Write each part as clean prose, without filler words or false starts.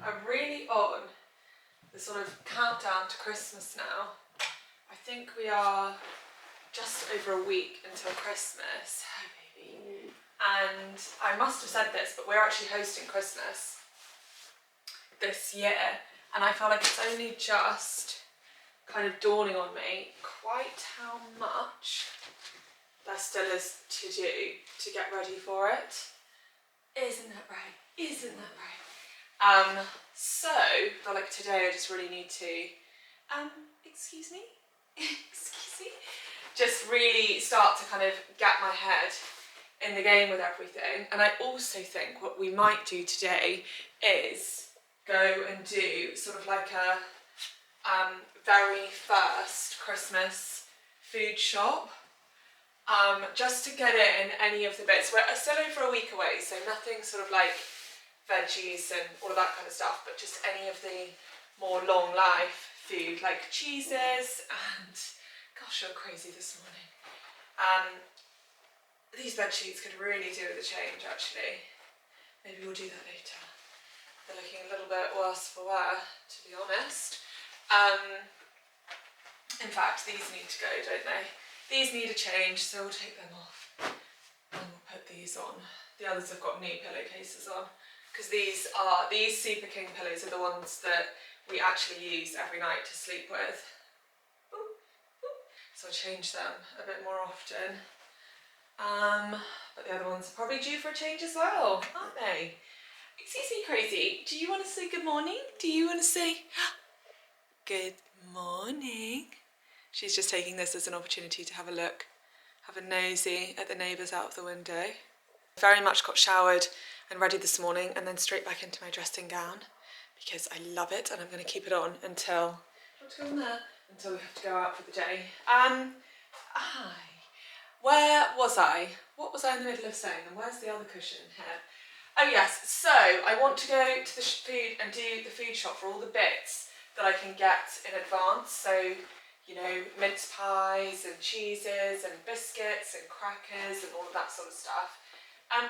I'm really on the sort of countdown to Christmas now. I think we are just over a week until Christmas. Oh baby. And I must have said this, but we're actually hosting Christmas this year, and I feel like it's only just kind of dawning on me quite how much there still is to do to get ready for it. Isn't that right? Isn't that right? So I feel like today I just really need to excuse me excuse me, just really start to kind of get my head in the game with everything. And I also think what we might do today is go and do sort of like a very first Christmas food shop, just to get in any of the bits. We're still over a week away, so nothing sort of like veggies and all of that kind of stuff, but just any of the more long life food like cheeses. And gosh, you're crazy this morning. These bed sheets could really do with a change actually. Maybe we'll do that later. They're looking a little bit worse for wear, to be honest. In fact, these need to go, don't they? These need a change, so we'll take them off and we'll put these on. The others have got new pillowcases on, because these Super King pillows are the ones that we actually use every night to sleep with. So I'll change them a bit more often. But the other ones are probably due for a change as well, aren't they? Excuse me, crazy. Do you want to say good morning? Do you want to say good morning? She's just taking this as an opportunity to have a look, have a nosy at the neighbours out of the window. Very much got showered and ready this morning, and then straight back into my dressing gown because I love it, and I'm going to keep it on until we have to go out for the day. Hi. Where was I? What was I in the middle of saying? And where's the other cushion here? Oh yes, so I want to go to the food and do the food shop for all the bits that I can get in advance. So, you know, mince pies and cheeses and biscuits and crackers and all of that sort of stuff.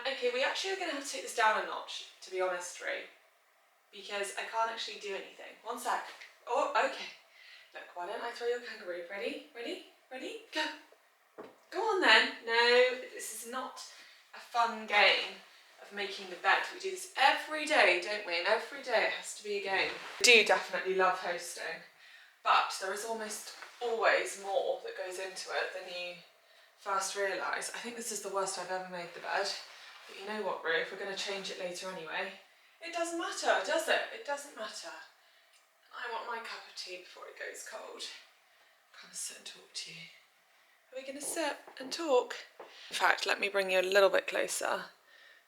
Okay, we actually are going to have to take this down a notch, to be honest, Rue, because I can't actually do anything. One sec. Oh, okay. Look, why don't I throw your kangaroo? Ready? Ready? Ready? Go. Go on then. No, this is not a fun game of making the bed. We do this every day, don't we? And every day it has to be a game. I do definitely love hosting, but there is almost always more that goes into it than you first realise. I think this is the worst I've ever made the bed. But you know what, Rue? If we're going to change it later anyway, it doesn't matter, does it? It doesn't matter. I want my cup of tea before it goes cold. Come and sit and talk to you. Are we going to sit and talk? In fact, let me bring you a little bit closer.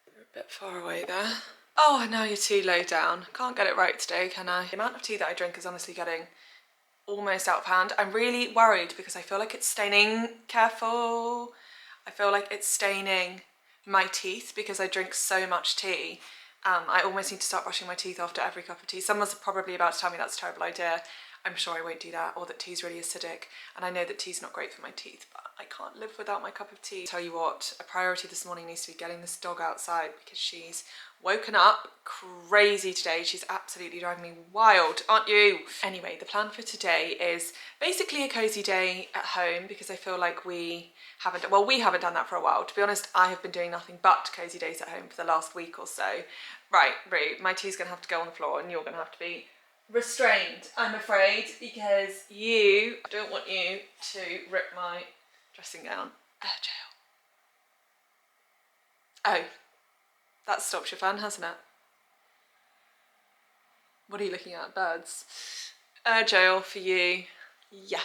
You're a bit far away there. Oh, now you're too low down. Can't get it right today, can I? The amount of tea that I drink is honestly getting almost out of hand. I'm really worried because I feel like it's staining. Careful. I feel like it's staining my teeth because I drink so much tea. I almost need to start brushing my teeth after every cup of tea. Someone's probably about to tell me that's a terrible idea. I'm sure I won't do that, or that tea's really acidic. And I know that tea's not great for my teeth, but I can't live without my cup of tea. Tell you what, a priority this morning needs to be getting this dog outside because she's woken up crazy today. She's absolutely driving me wild, aren't you? Anyway, the plan for today is basically a cozy day at home because I feel like we haven't done that for a while. To be honest, I have been doing nothing but cozy days at home for the last week or so. Right, Rue, my tea's gonna have to go on the floor and you're gonna have to be restrained, I'm afraid, because I don't want you to rip my dressing gown. Jail. Oh, that stops your fun, hasn't it? What are you looking at? Birds. Jail for you. Yeah.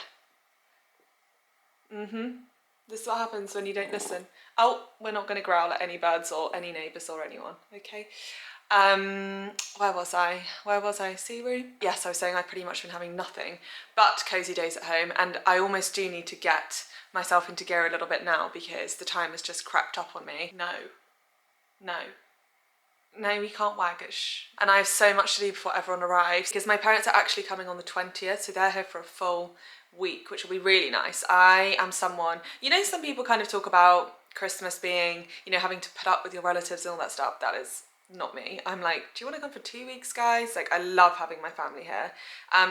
This is what happens when you don't listen. Oh, we're not going to growl at any birds or any neighbours or anyone, okay? Where was I? See, Rue? Yes, I was saying I've pretty much been having nothing but cozy days at home, and I almost do need to get myself into gear a little bit now because the time has just crept up on me. No, we can't wag it, shh. And I have so much to do before everyone arrives because my parents are actually coming on the 20th, so they're here for a full week, which will be really nice. I am someone, you know, some people kind of talk about Christmas being, you know, having to put up with your relatives and all that stuff. That is not me. I'm like, do you want to come for 2 weeks, guys? Like, I love having my family here.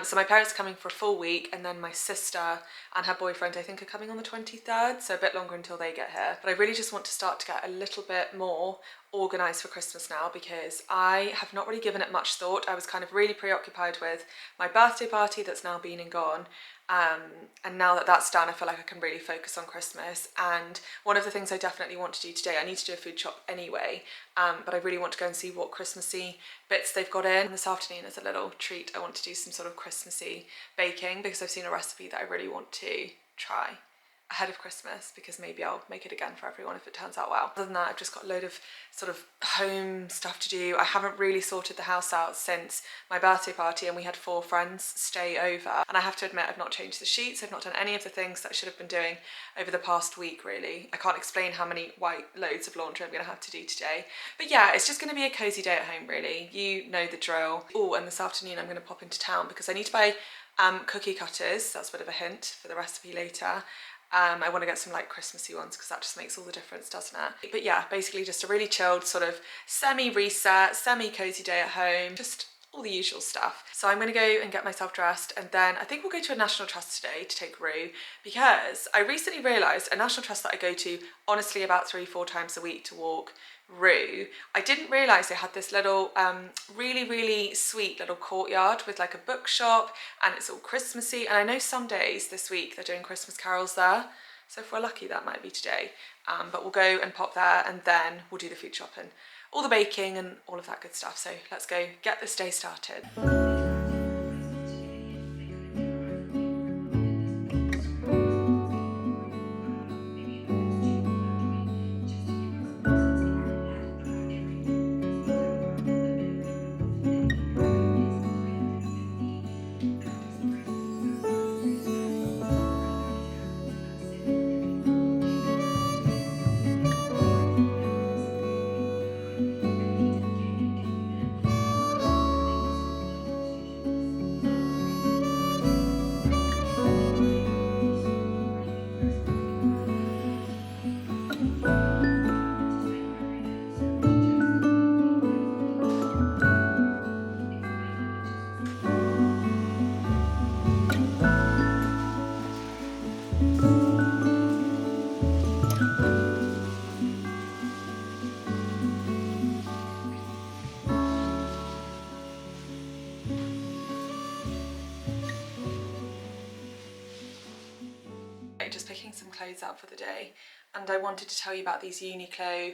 So my parents are coming for a full week, and then my sister and her boyfriend, I think, are coming on the 23rd, so a bit longer until they get here. But I really just want to start to get a little bit more organised for Christmas now, because I have not really given it much thought. I was kind of really preoccupied with my birthday party that's now been and gone. And now that that's done, I feel like I can really focus on Christmas. And one of the things I definitely want to do today, I need to do a food shop anyway, but I really want to go and see what Christmassy bits they've got in. And this afternoon, as a little treat, I want to do some sort of Christmassy baking, because I've seen a recipe that I really want to try ahead of Christmas, because maybe I'll make it again for everyone if it turns out well. Other than that, I've just got a load of sort of home stuff to do. I haven't really sorted the house out since my birthday party, and we had 4 friends stay over, and I have to admit I've not changed the sheets, I've not done any of the things that I should have been doing over the past week really. I can't explain how many white loads of laundry I'm going to have to do today, but yeah, it's just going to be a cozy day at home really. You know the drill. Oh, and this afternoon I'm going to pop into town because I need to buy cookie cutters. That's a bit of a hint for the recipe later. I want to get some like Christmassy ones, because that just makes all the difference, doesn't it? But yeah, basically just a really chilled sort of semi-reset, semi-cozy day at home, just all the usual stuff. So I'm going to go and get myself dressed, and then I think we'll go to a National Trust today to take Rue, because I recently realised a National Trust that I go to honestly about 3-4 times a week to walk Rue. I didn't realise they had this little really sweet little courtyard with like a bookshop, and it's all Christmassy, and I know some days this week they're doing Christmas carols there, so if we're lucky that might be today, but we'll go and pop there, and then we'll do the food shopping, all the baking and all of that good stuff. So let's go get this day started. Just picking some clothes out for the day, and I wanted to tell you about these Uniqlo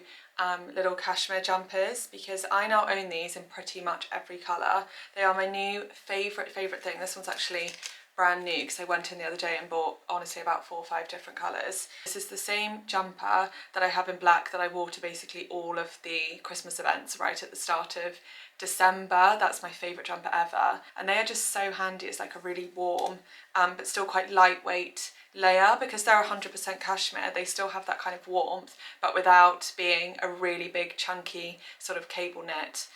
little cashmere jumpers, because I now own these in pretty much every colour. They are my new favourite thing. This one's actually brand new because I went in the other day and bought honestly about 4 or 5 different colours. This is the same jumper that I have in black that I wore to basically all of the Christmas events right at the start of December. That's my favourite jumper ever, and they are just so handy. It's like a really warm but still quite lightweight layer, because they're 100% cashmere. They still have that kind of warmth, but without being a really big chunky sort of cable knit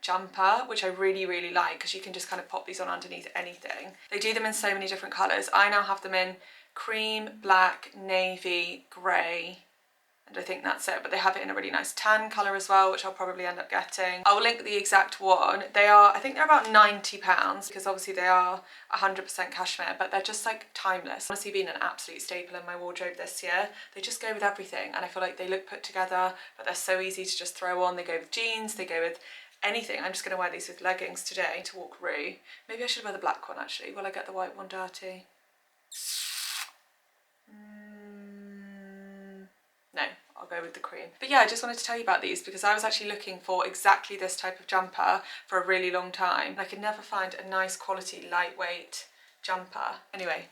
jumper, which I really like, because you can just kind of pop these on underneath anything. They do them in so many different colours. I now have them in cream, black, navy, grey, and I think that's it, but they have it in a really nice tan colour as well, which I'll probably end up getting. I'll link the exact one. They are, I think they're about £90, because obviously they are 100% cashmere, but they're just like timeless. Honestly been an absolute staple in my wardrobe this year. They just go with everything, and I feel like they look put together, but they're so easy to just throw on. They go with jeans, they go with anything. I'm just going to wear these with leggings today to walk Rue. Maybe I should wear the black one actually. Will I get the white one dirty? No, I'll go with the cream. But yeah, I just wanted to tell you about these, because I was actually looking for exactly this type of jumper for a really long time. I could never find a nice quality lightweight jumper. Anyway,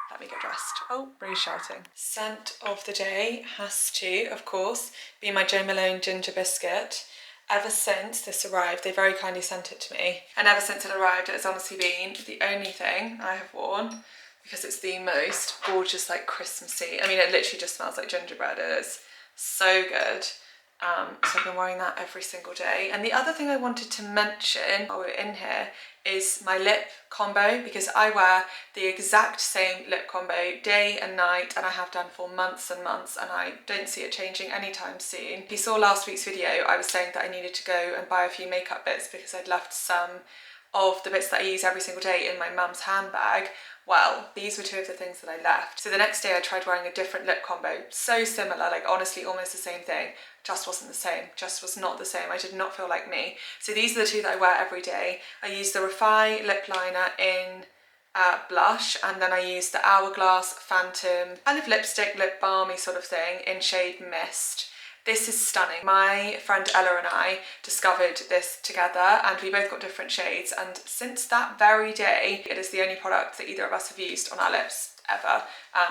let me get dressed. Oh, Rue's shouting. Scent of the day has to, of course, be my Jo Malone ginger biscuit. Ever since this arrived, they very kindly sent it to me, and ever since it arrived, it has honestly been the only thing I have worn, because it's the most gorgeous, like Christmassy. I mean, it literally just smells like gingerbread. It is so good. So I've been wearing that every single day. And the other thing I wanted to mention while we're in here is my lip combo, because I wear the exact same lip combo day and night, and I have done for months and months, and I don't see it changing anytime soon. If you saw last week's video, I was saying that I needed to go and buy a few makeup bits because I'd left some of the bits that I use every single day in my mum's handbag. Well, these were two of the things that I left. So the next day I tried wearing a different lip combo, so similar, like honestly almost the same thing, just wasn't the same, just was not the same. I did not feel like me. So these are the two that I wear every day. I use the Refi lip liner in blush, and then I use the Hourglass Phantom kind of lipstick, lip balmy sort of thing in shade Mist. This is stunning. My friend Ella and I discovered this together, and we both got different shades, and since that very day it is the only product that either of us have used on our lips ever.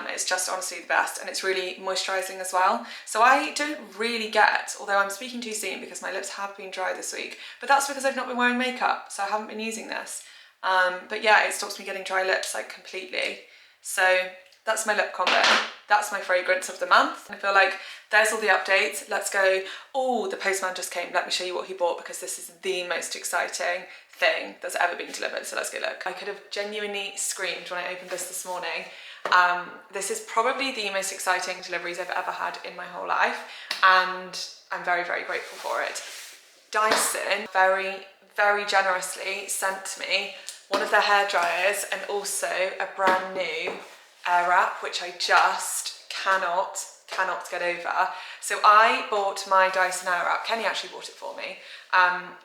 It's just honestly the best, and it's really moisturising as well. So I don't really get, although I'm speaking too soon because my lips have been dry this week, but that's because I've not been wearing makeup, so I haven't been using this. But yeah, it stops me getting dry lips like completely. So that's my lip combo. That's my fragrance of the month. I feel like there's all the updates. Let's go. Oh, the postman just came. Let me show you what he bought, because this is the most exciting thing that's ever been delivered. So let's go look. I could have genuinely screamed when I opened this morning. This is probably the most exciting deliveries I've ever had in my whole life, and I'm very, very grateful for it. Dyson very generously sent me one of their hair dryers and also a brand new air wrap, which I just cannot get over. So I bought my Dyson air wrap, Kenny actually bought it for me,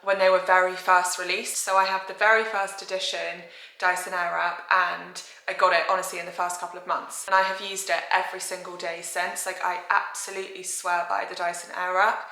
when they were very first released. So I have the very first edition Dyson air wrap, and I got it honestly in the first couple of months, and I have used it every single day since. Like, I absolutely swear by the Dyson air wrap.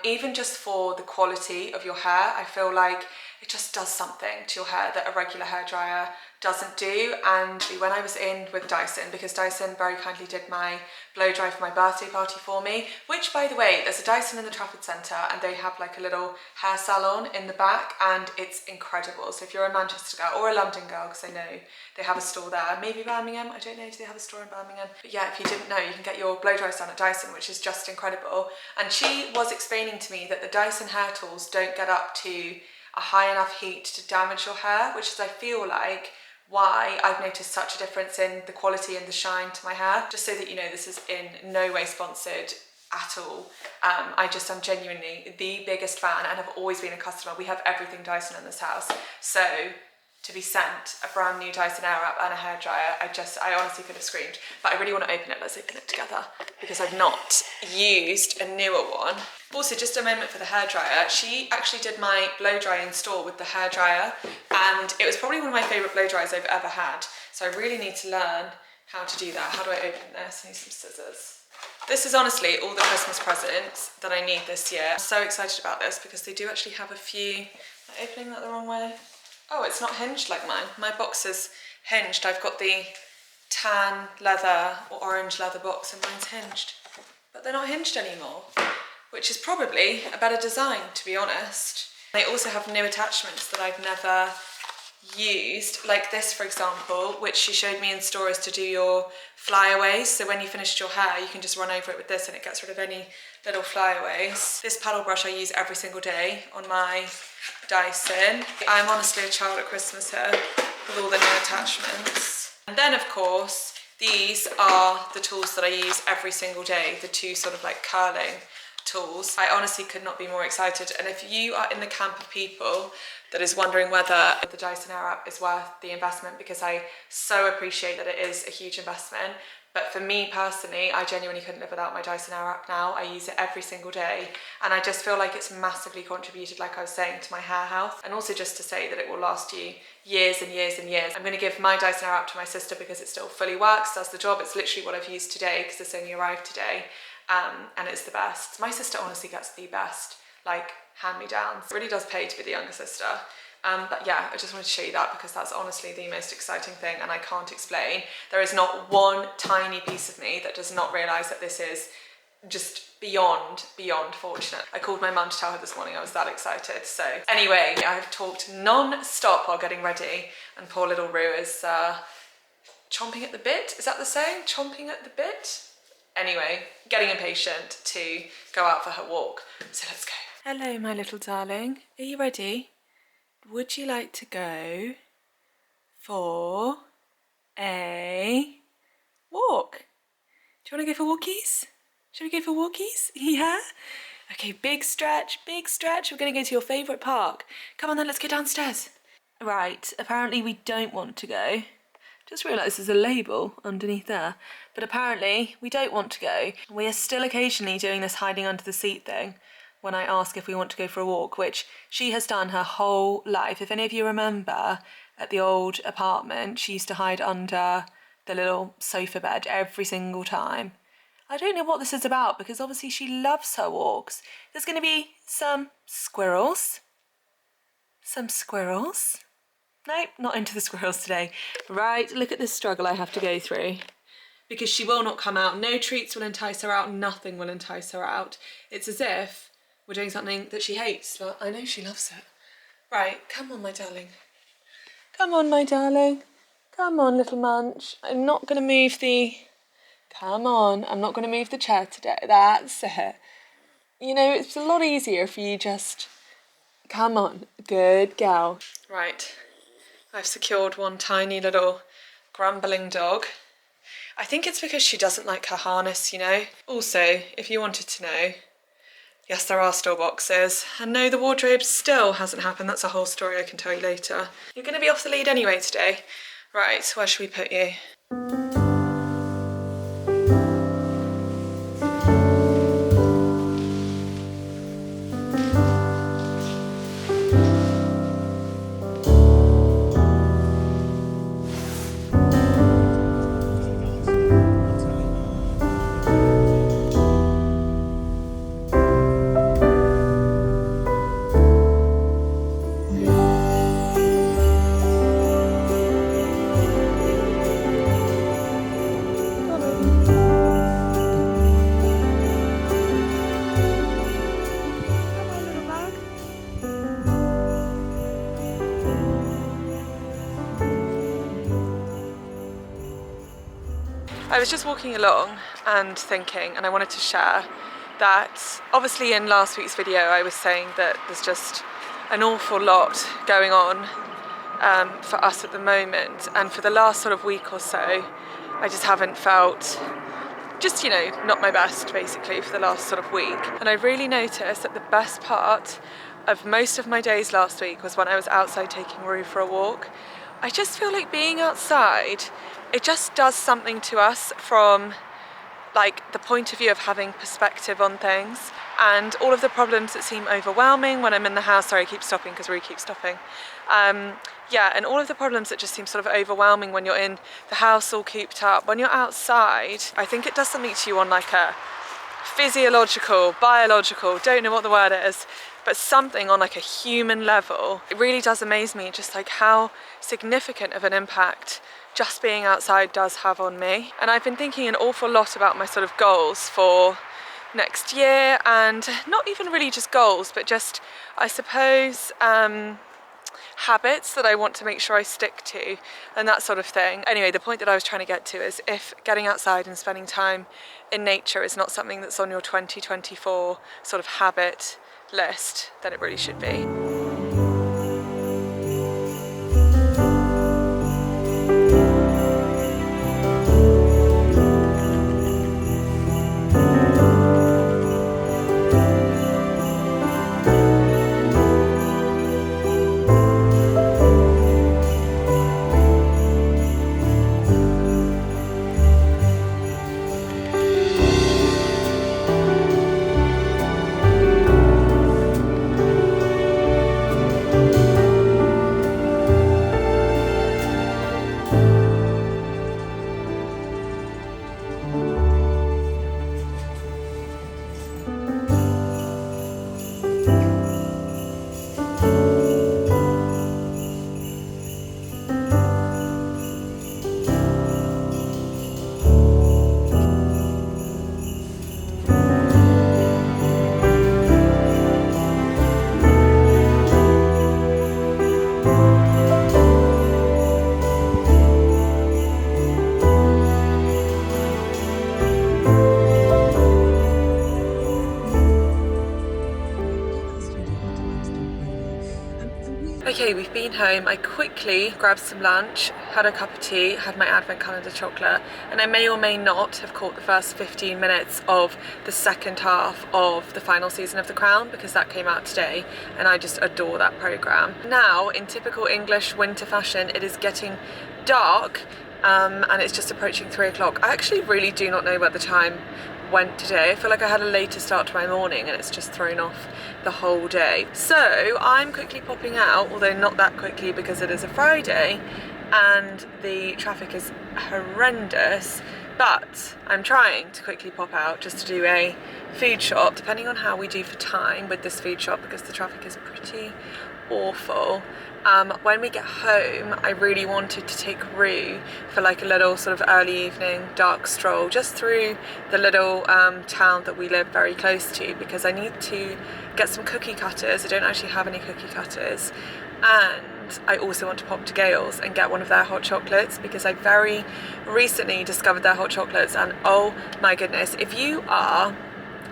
Even just for the quality of your hair, I feel like it just does something to your hair that a regular hairdryer doesn't do. And when I was in with Dyson, because Dyson very kindly did my blow dry for my birthday party for me, which, by the way, there's a Dyson in the Trafford Centre, and they have like a little hair salon in the back, and it's incredible. So if you're a Manchester girl or a London girl, because I know they have a store there, maybe Birmingham, I don't know, do they have a store in Birmingham? But yeah, if you didn't know, you can get your blow dries done at Dyson, which is just incredible. And she was explaining to me that the Dyson hair tools don't get up to a high enough heat to damage your hair, which is, I feel like, why I've noticed such a difference in the quality and the shine to my hair. Just so that you know, this is in no way sponsored at all. I just am genuinely the biggest fan and have always been a customer. We have everything Dyson in this house. So to be sent a brand new Dyson Airwrap and a hairdryer, I honestly could have screamed. But I really want to open it. Let's open it together, because I've not used a newer one. Also, just a moment for the hairdryer. She actually did my blow dry in store with the hairdryer, and it was probably one of my favourite blow dries I've ever had. So I really need to learn how to do that. How do I open this? I need some scissors. This is honestly all the Christmas presents that I need this year. I'm so excited about this because they do actually have a few. Am I opening that the wrong way? Oh, it's not hinged like mine. My box is hinged. I've got the tan leather or orange leather box, and mine's hinged. But they're not hinged anymore, which is probably a better design, to be honest. They also have new attachments that I've never used, like this, for example, which she showed me in store, is to do your flyaways. So when you finished your hair, you can just run over it with this and it gets rid of any little flyaways. This paddle brush I use every single day on my Dyson. I'm honestly a child at Christmas here with all the new attachments. And then, of course, these are the tools that I use every single day, the two sort of like curling tools. I honestly could not be more excited. And if you are in the camp of people that is wondering whether the Dyson Airwrap is worth the investment, because I so appreciate that it is a huge investment, but for me personally, I genuinely couldn't live without my Dyson Airwrap now. I use it every single day, and I just feel like it's massively contributed, like I was saying, to my hair health, and also just to say that it will last you years and years and years. I'm going to give my Dyson Airwrap to my sister because it still fully works, does the job. It's literally what I've used today because it's only arrived today, and it's the best. My sister honestly gets the best, like, hand-me-downs. It really does pay to be the younger sister. But yeah, I just wanted to show you that because that's honestly the most exciting thing, and I can't explain. There is not one tiny piece of me that does not realise that this is just beyond fortunate. I called my mum to tell her this morning I was that excited. So anyway, I've talked non-stop while getting ready, and poor little Rue is chomping at the bit. Is that the saying? Chomping at the bit? Anyway, getting impatient to go out for her walk. So let's go. Hello, my little darling. Are you ready? Would you like to go for a walk? Do you want to go for walkies? Shall we go for walkies? Yeah? Okay, big stretch, big stretch. We're going to go to your favourite park. Come on then, let's go downstairs. Right, apparently we don't want to go. Just realised there's a label underneath there. But apparently we don't want to go. We are still occasionally doing this hiding under the seat thing when I ask if we want to go for a walk, which she has done her whole life. If any of you remember, at the old apartment, she used to hide under the little sofa bed every single time. I don't know what this is about because obviously she loves her walks. There's going to be some squirrels. Some squirrels. Nope, not into the squirrels today. Right, look at this struggle I have to go through. Because she will not come out. No treats will entice her out. Nothing will entice her out. It's as if we're doing something that she hates, but I know she loves it. Right, come on, my darling. Come on, my darling. Come on, little munch. I'm not going to move the... Come on, I'm not going to move the chair today. That's it. You know, it's a lot easier if you just... Come on, good girl. Right, I've secured one tiny little grumbling dog. I think it's because she doesn't like her harness, you know. Also, if you wanted to know, yes, there are still boxes. And no, the wardrobe still hasn't happened. That's a whole story I can tell you later. You're going to be off the lead anyway today. Right, where should we put you? I was just walking along and thinking, and I wanted to share that obviously in last week's video I was saying that there's just an awful lot going on for us at the moment, and for the last sort of week or so I just haven't felt, just, you know, not my best basically for the last sort of week. And I really noticed that the best part of most of my days last week was when I was outside taking Rue for a walk. I just feel like being outside, it just does something to us from like the point of view of having perspective on things, and all of the problems that seem overwhelming when I'm in the house. Sorry, I keep stopping because Rue keeps stopping. Yeah, and all of the problems that just seem sort of overwhelming when you're in the house all cooped up. When you're outside, I think it does something to you on like a physiological, biological, don't know what the word is, but something on like a human level. It really does amaze me just like how significant of an impact just being outside does have on me. And I've been thinking an awful lot about my sort of goals for next year, and not even really just goals, but just, I suppose, habits that I want to make sure I stick to and that sort of thing. Anyway, the point that I was trying to get to is if getting outside and spending time in nature is not something that's on your 2024 sort of habit list, then it really should be. been home, I quickly grabbed some lunch, had a cup of tea, had my advent calendar chocolate, and I may or may not have caught the first 15 minutes of the second half of the final season of The Crown, because that came out today and I just adore that programme. Now, in typical English winter fashion, it is getting dark and it's just approaching 3 o'clock. I actually really do not know where the time went today. I feel like I had a later start to my morning and it's just thrown off the whole day. So I'm quickly popping out, although not that quickly because it is a Friday and the traffic is horrendous, but I'm trying to quickly pop out just to do a food shop, depending on how we do for time with this food shop, because the traffic is pretty awful. When we get home, I really wanted to take Rue for like a little sort of early evening dark stroll just through the little town that we live very close to, because I need to get some cookie cutters. I don't actually have any cookie cutters, and I also want to pop to Gales and get one of their hot chocolates, because I very recently discovered their hot chocolates, and oh my goodness, if you are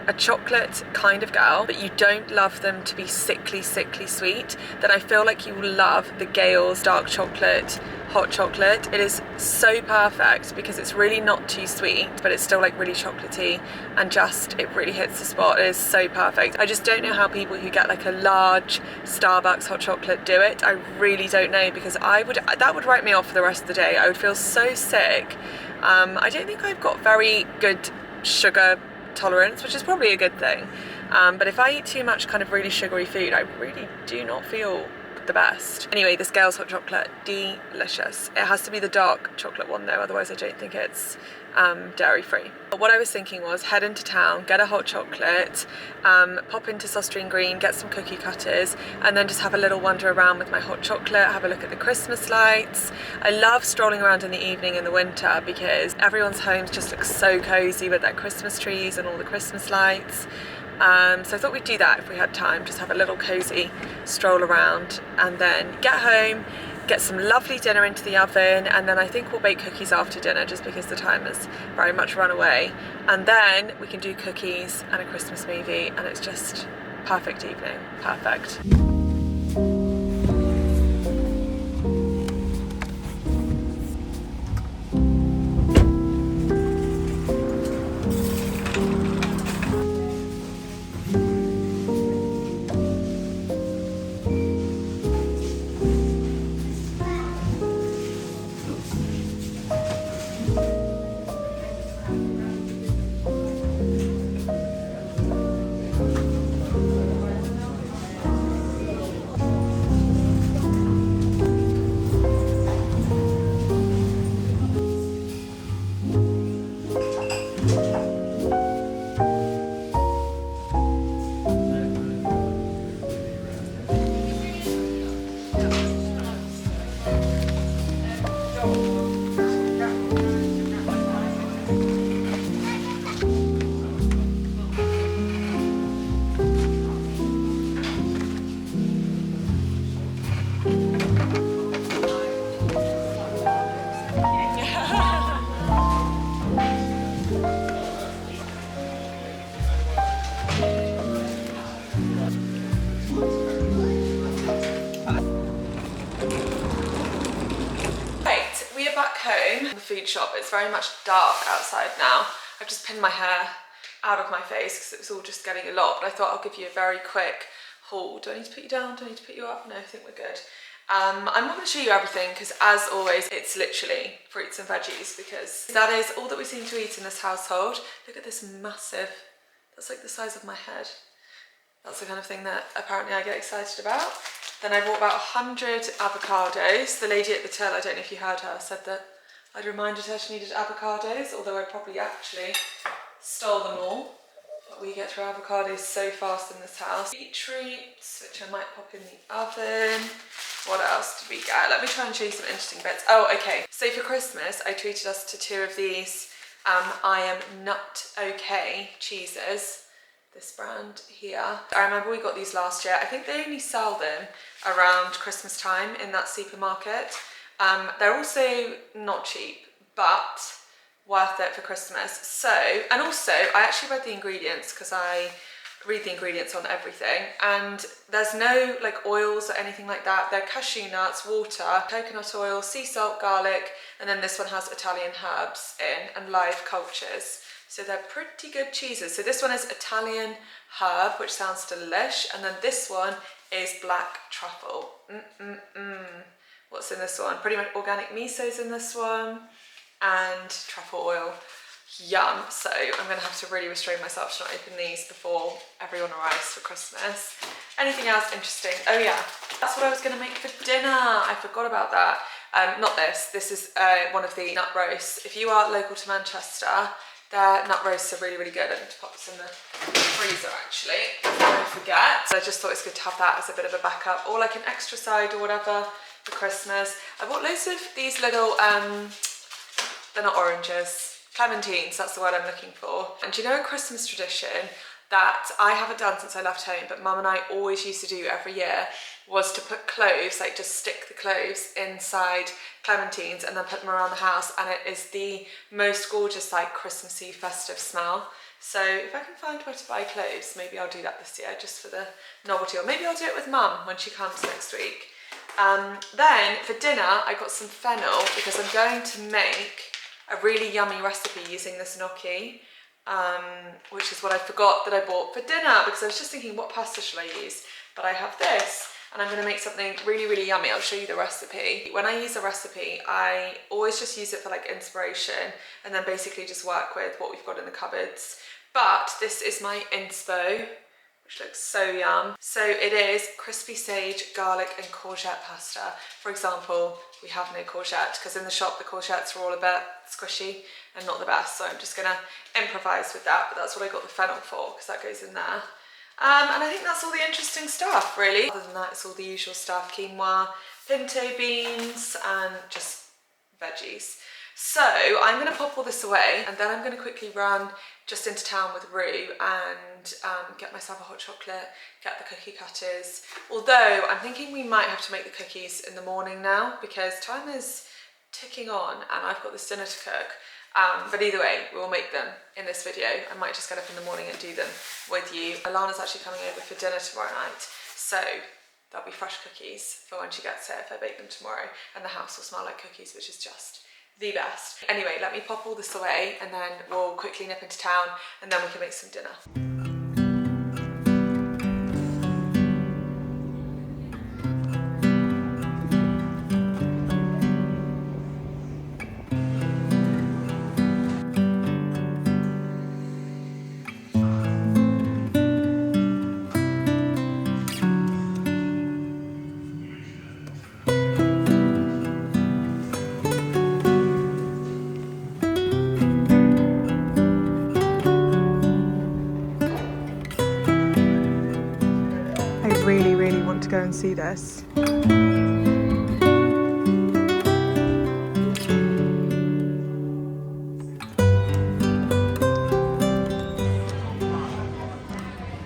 a chocolate kind of girl but you don't love them to be sickly sweet, then I feel like you will love the Gales dark chocolate hot chocolate. It is so perfect because it's really not too sweet, but it's still like really chocolatey, and just it really hits the spot. It is so perfect. I just don't know how people who get like a large Starbucks hot chocolate do it. I really don't know, because that would write me off for the rest of the day. I would feel so sick. I don't think I've got very good sugar tolerance, which is probably a good thing, but if I eat too much kind of really sugary food, I really do not feel the best. Anyway, this Gales hot chocolate, delicious. It has to be the dark chocolate one though, otherwise I don't think it's dairy free. But what I was thinking was head into town, get a hot chocolate, pop into Sauté Green, get some cookie cutters, and then just have a little wander around with my hot chocolate, have a look at the Christmas lights. I love strolling around in the evening in the winter because everyone's homes just look so cozy with their Christmas trees and all the Christmas lights. So I thought we'd do that if we had time, just have a little cozy stroll around and then get home, get some lovely dinner into the oven, and then I think we'll bake cookies after dinner just because the time has very much run away, and then we can do cookies and a Christmas movie, and it's just perfect evening, perfect. Home, the food shop. It's very much dark outside now. I've just pinned my hair out of my face because it was all just getting a lot, but I thought I'll give you a very quick haul. Do I need to put you down? Do I need to put you up? No, I think we're good. I'm not going to show you everything because, as always, it's literally fruits and veggies, because that is all that we seem to eat in this household. Look at this massive, that's like the size of my head. That's the kind of thing that apparently I get excited about. Then I bought about 100 avocados. The lady at the till, I don't know if you heard her, said that I'd reminded her she needed avocados, although I probably actually stole them all. But we get through avocados so fast in this house. Beetroots, which I might pop in the oven. What else did we get? Let me try and show you some interesting bits. Oh, okay. So for Christmas, I treated us to 2 of these I am not okay cheeses. This brand here. I remember we got these last year. I think they only sell them around Christmas time in that supermarket. They're also not cheap, but worth it for Christmas. So, and also I actually read the ingredients because I read the ingredients on everything, and there's no like oils or anything like that. They're cashew nuts, water, coconut oil, sea salt, garlic, and then this one has Italian herbs in and live cultures. So they're pretty good cheeses. So this one is Italian herb, which sounds delish, and then this one is black truffle. What's in this one? Pretty much organic miso's in this one, and truffle oil. Yum. So I'm going to have to really restrain myself to not open these before everyone arrives for Christmas. Anything else interesting? Oh yeah, that's what I was going to make for dinner. I forgot about that. Not this. This is one of the nut roasts. If you are local to Manchester, their nut roasts are really, really good. I need to pop this in the freezer actually, before I forget. So I just thought it's good to have that as a bit of a backup, or like an extra side or whatever for Christmas. I bought loads of these little, they're not oranges, clementines, that's the word I'm looking for. And do you know a Christmas tradition that I haven't done since I left home, but Mum and I always used to do every year, was to put cloves, like just stick the cloves inside clementines and then put them around the house, and it is the most gorgeous, like Christmassy festive smell. So if I can find where to buy cloves, maybe I'll do that this year just for the novelty, or maybe I'll do it with Mum when she comes next week. Then for dinner I got some fennel because I'm going to make a really yummy recipe using this gnocchi, which is what I forgot that I bought for dinner, because I was just thinking, what pasta should I use? But I have this, and I'm going to make something really, really yummy. I'll show you the recipe. When I use a recipe, I always just use it for like inspiration, and then basically just work with what we've got in the cupboards. But this is my inspo, which looks so yum. So it is crispy sage, garlic and courgette pasta. For example, we have no courgette because in the shop the courgettes are all a bit squishy and not the best, so I'm just gonna improvise with that, but that's what I got the fennel for, because that goes in there. And I think that's all the interesting stuff really. Other than that, it's all the usual stuff: quinoa, pinto beans and just veggies. So I'm going to pop all this away, and then I'm going to quickly run just into town with Rue and get myself a hot chocolate, get the cookie cutters. Although I'm thinking we might have to make the cookies in the morning now, because time is ticking on and I've got this dinner to cook. But either way, we will make them in this video. I might just get up in the morning and do them with you. Alana's actually coming over for dinner tomorrow night, so there'll be fresh cookies for when she gets here if I bake them tomorrow, and the house will smell like cookies, which is just the best. Anyway, let me pop all this away and then we'll quickly nip into town and then we can make some dinner. Really want to go and see this.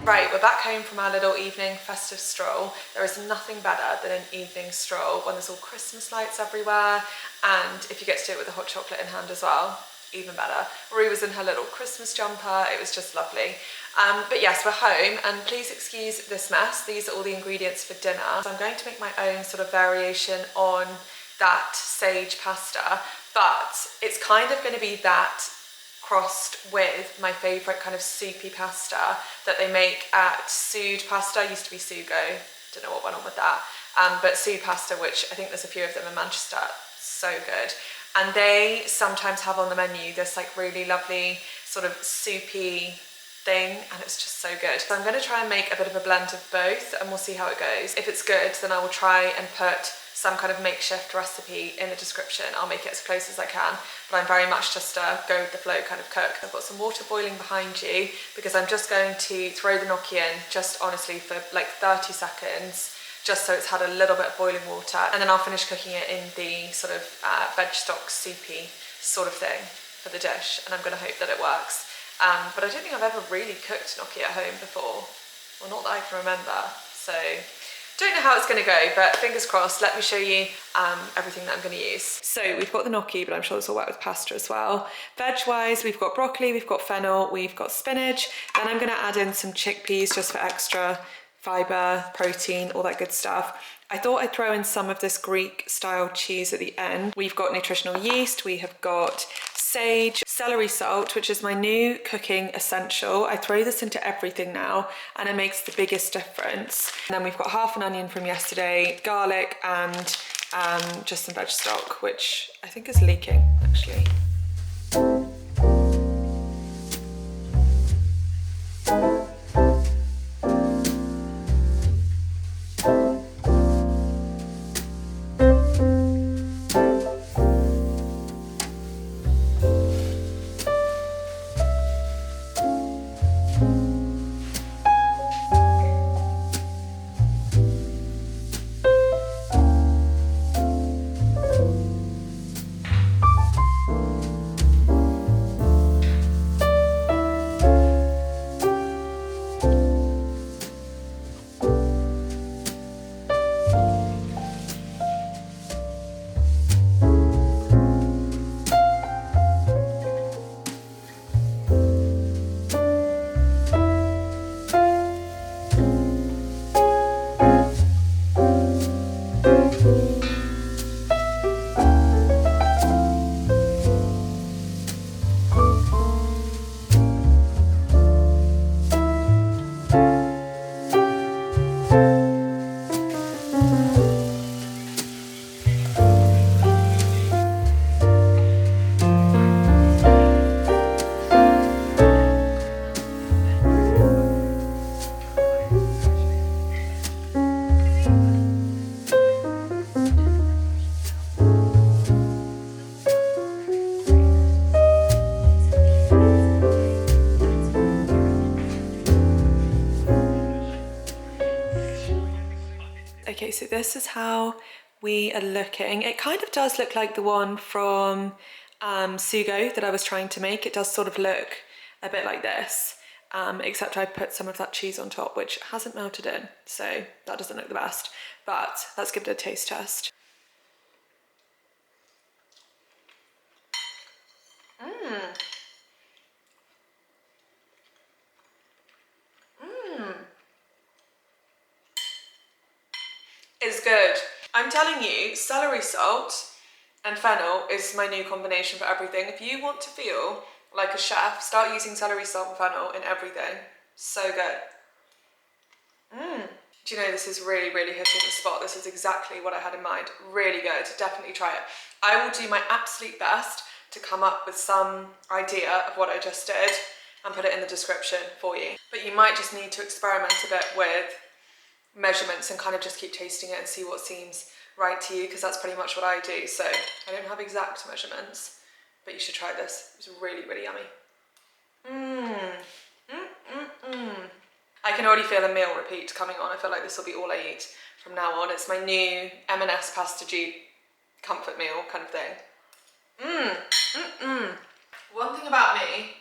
Right, we're back home from our little evening festive stroll. There is nothing better than an evening stroll when there's all Christmas lights everywhere, and if you get to do it with a hot chocolate in hand as well, even better. Rue was in her little Christmas jumper, it was just lovely. But yes, we're home, and please excuse this mess. These are all the ingredients for dinner. So I'm going to make my own sort of variation on that sage pasta, but it's kind of going to be that crossed with my favourite kind of soupy pasta that they make at Sud Pasta. Used to be Sugo, don't know what went on with that. But Sud Pasta, which I think there's a few of them in Manchester, so good. And they sometimes have on the menu this like really lovely sort of soupy thing, and it's just so good. So I'm going to try and make a bit of a blend of both, and we'll see how it goes. If it's good, then I will try and put some kind of makeshift recipe in the description. I'll make it as close as I can, but I'm very much just a go with the flow kind of cook. I've got some water boiling behind you because I'm just going to throw the gnocchi in, just honestly for like 30 seconds, just so it's had a little bit of boiling water, and then I'll finish cooking it in the sort of veg stock soupy sort of thing for the dish, and I'm going to hope that it works. But I don't think I've ever really cooked gnocchi at home before, well, not that I can remember, so Don't know how it's going to go, but fingers crossed. Let me show you everything that I'm going to use. So we've got the gnocchi, but I'm sure this will work with pasta as well. Veg-wise, we've got broccoli, we've got fennel, we've got spinach. Then I'm going to add in some chickpeas just for extra fibre, protein, all that good stuff. I thought I'd throw in some of this Greek style cheese at the end. We've got nutritional yeast, we have got sage, celery salt, which is my new cooking essential. I throw this into everything now and it makes the biggest difference. And then we've got half an onion from yesterday, garlic, and just some veg stock, which I think is leaking actually. Okay, so this is how we are looking. It kind of does look like the one from Sugo that I was trying to make. It does sort of look a bit like this, except I put some of that cheese on top, which hasn't melted in, so that doesn't look the best. But let's give it a taste test. Is good. I'm telling you, celery salt and fennel is my new combination for everything. If you want to feel like a chef, start using celery salt and fennel in everything. So good. Do you know, this is really, really hitting the spot. This is exactly what I had in mind. Really good. Definitely try it. I will do my absolute best to come up with some idea of what I just did and put it in the description for you. But you might just need to experiment a bit with measurements and kind of just keep tasting it and see what seems right to you, because that's pretty much what I do. So I don't have exact measurements, but you should try this. It's really, really yummy. I can already feel a meal repeat coming on. I feel like this will be all I eat from now on. It's my new M&S pasta G comfort meal kind of thing. One thing about me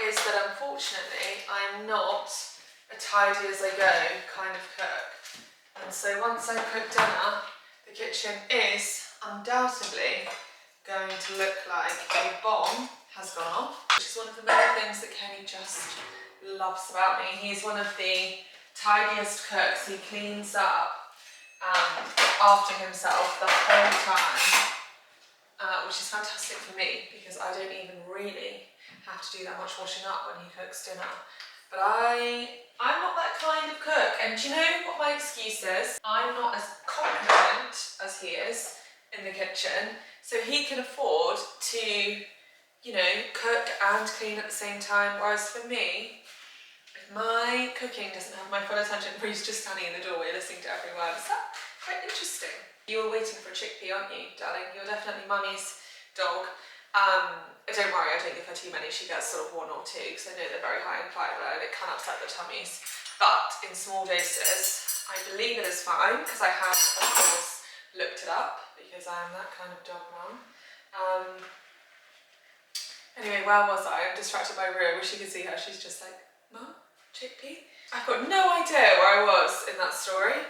is that unfortunately I'm not a tidy as I go kind of cook. And so once I cook dinner, the kitchen is undoubtedly going to look like a bomb has gone off, which is one of the many things that Kenny just loves about me. He's one of the tidiest cooks. He cleans up after himself the whole time, which is fantastic for me because I don't even really have to do that much washing up when he cooks dinner. But I'm not that kind of cook, and do you know what my excuse is? I'm not as competent as he is in the kitchen, so he can afford to, you know, cook and clean at the same time, whereas for me, if my cooking doesn't have my full attention, he's just standing in the doorway listening to every word. Is that quite interesting? You were waiting for a chickpea, aren't you, darling? You're definitely mummy's dog. Don't worry, I don't give her too many. She gets sort of one or two because I know they're very high in fibre and it can upset their tummies. But in small doses, I believe it is fine because I have, of course, looked it up because I am that kind of dog mum. Anyway, where was I? I'm distracted by Rue. I wish you could see her. She's just like, Mum, chickpea? I've got no idea where I was in that story.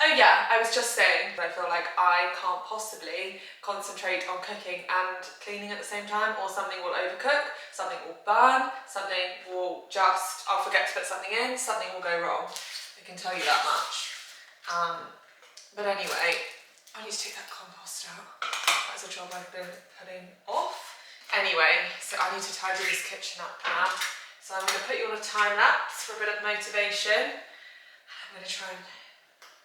Oh yeah, I was just saying, I feel like I can't possibly concentrate on cooking and cleaning at the same time, or something will overcook, something will burn, something will just, I'll forget to put something in, something will go wrong. I can tell you that much. But anyway, I need to take that compost out. That's a job I've been putting off. Anyway, so I need to tidy this kitchen up now. So I'm going to put you on a time lapse for a bit of motivation. I'm going to try and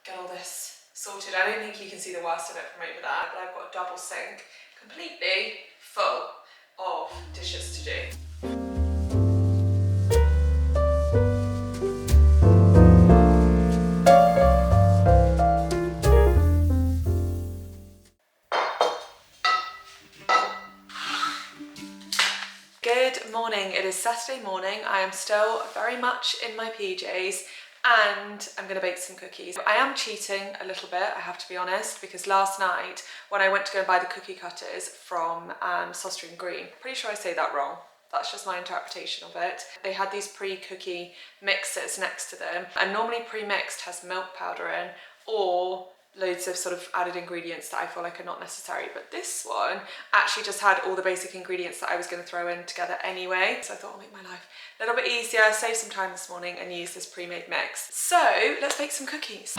get all this sorted. I don't think you can see the worst of it from over there, but I've got a double sink completely full of dishes to do. Good morning, it is Saturday morning. I am still very much in my PJs and I'm going to bake some cookies. I am cheating a little bit, I have to be honest, because last night when I went to go and buy the cookie cutters from Sauté and Green, pretty sure I say that wrong. That's just my interpretation of it. They had these pre-cookie mixers next to them, and normally pre-mixed has milk powder in or loads of sort of added ingredients that I feel like are not necessary, but this one actually just had all the basic ingredients that I was going to throw in together anyway, so I thought I'll make my life a little bit easier, save some time this morning and use this pre-made mix. So let's bake some cookies.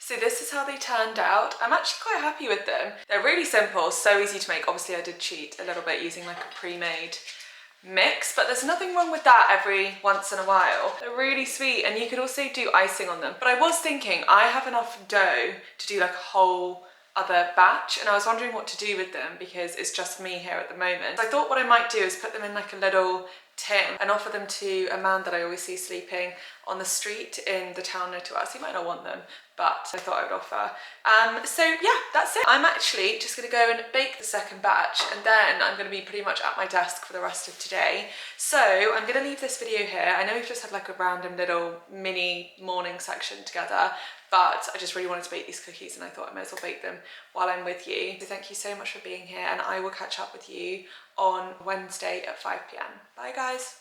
So this is how they turned out. I'm actually quite happy with them. They're really simple, so easy to make. Obviously I did cheat a little bit using like a pre-made mix, but there's nothing wrong with that every once in a while. They're really sweet, and you could also do icing on them. But I was thinking I have enough dough to do like a whole other batch, and I was wondering what to do with them because it's just me here at the moment. So I thought what I might do is put them in like a little tin and offer them to a man that I always see sleeping on the street in the town near to us. He might not want them, but I thought I would offer. So yeah, that's it. I'm actually just gonna go and bake the second batch, and then I'm gonna be pretty much at my desk for the rest of today. So I'm gonna leave this video here. I know we've just had like a random little mini morning section together, but I just really wanted to bake these cookies and I thought I might as well bake them while I'm with you. So thank you so much for being here, and I will catch up with you on Wednesday at 5 p.m. Bye guys.